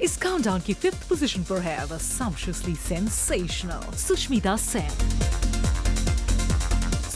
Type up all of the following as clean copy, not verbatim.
इस काउंटडाउन की 5th position पर है the sumptuously sensational Sushmita Sen.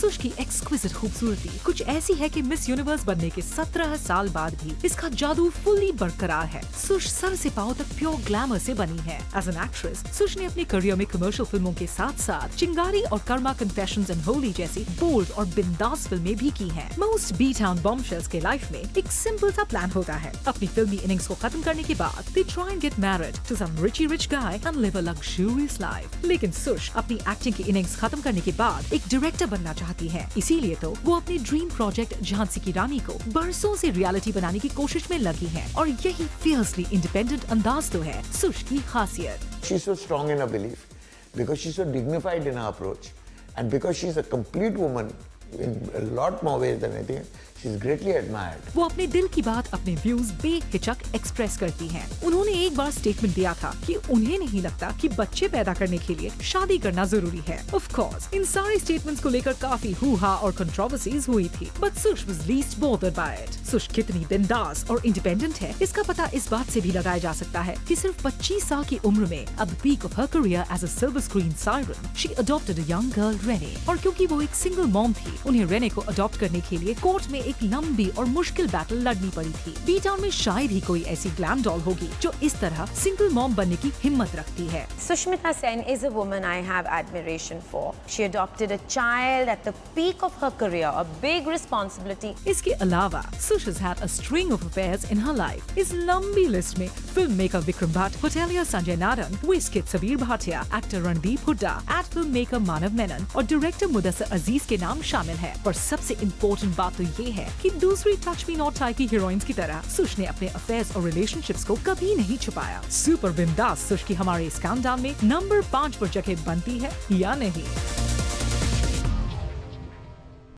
Sush की एक्सक्विजिट खूबसूरती कुछ ऐसी है कि मिस यूनिवर्स बनने के 17 साल बाद भी इसका जादू फुल्ली बरकरार है। सुश सर से पांव तक प्योर ग्लैमर से बनी है। एज एन एक्ट्रेस सुश ने अपने करियर में कमर्शियल फिल्मों के साथ साथ चिंगारी और कर्मा कन्फेशंस एंड होली जैसी बोल्ड और बिंदास फिल्में भी की हैं। मोस्ट बी टाउन बॉम्बशेल्स के लाइफ में एक सिंपल सा प्लान होता है। अपनी फिल्मी इनिंग्स को खत्म करने के बाद they try and get married to some rich guy and live a luxurious life. लेकिन सुश अपनी एक्टिंग की इनिंग्स खत्म करने के बाद एक डायरेक्टर बनना चाहती है। इसीलिए तो वो अपने ड्रीम प्रोजेक्ट झांसी की रानी को बरसों से रियलिटी बनाने की कोशिश में लगी है और यही फियर्सली इंडिपेंडेंट अंदाज तो है सुश की खासियत। She is so strong in her belief because she's so dignified in her approach and because she's a complete woman in a lot more ways than anything. She's greatly admired. वो अपने दिल की बात अपने व्यूज बेहिचक express करती हैं। उन्होंने एक बार स्टेटमेंट दिया था कि उन्हें नहीं लगता कि बच्चे पैदा करने के लिए शादी करना जरूरी है। ऑफ कोर्स इन सारे स्टेटमेंट्स को लेकर काफी हुआ और कंट्रोवर्सीज हुई थी, but Sush was least bothered by it. Sush कितनी बिंदास और इंडिपेंडेंट है इसका पता इस बात से भी लगाया जा सकता है कि सिर्फ 25 साल की उम्र में at the peak of her career as a silver screen siren she adopted a young girl Renee. और क्योंकि वो एक सिंगल मॉम थी, उन्हें रेने को अडॉप्ट करने के लिए कोर्ट में एक लंबी और मुश्किल बैटल लड़नी पड़ी थी। बी टाउन में शायद ही कोई ऐसी ग्लैम डॉल होगी जो इस तरह सिंगल मॉम बनने की हिम्मत रखती है। Sushmita Sen is a woman I have admiration for. She adopted a child at the peak of her career, a big responsibility. इसके अलावा Sush has had a string of affairs in her life. इस लंबी list में film maker Vikram Bhatt, hotelier Sanjay Narang, विस्किट Sabeer Bhatia, actor Randeep Hooda, act film maker Manav Menon और director Mudassir अजीज के नाम शामिल है। पर सबसे इम्पोर्टेंट बात तो ये है कि दूसरी टच मी नॉट टाइप की हीरोइंस की तरह सुश ने अपने अफेयर्स और रिलेशनशिप्स को कभी नहीं छुपाया। सुपर बिंदास सुश की हमारे इस काउंटडाउन में नंबर 5 पर जगह बनती है या नहीं?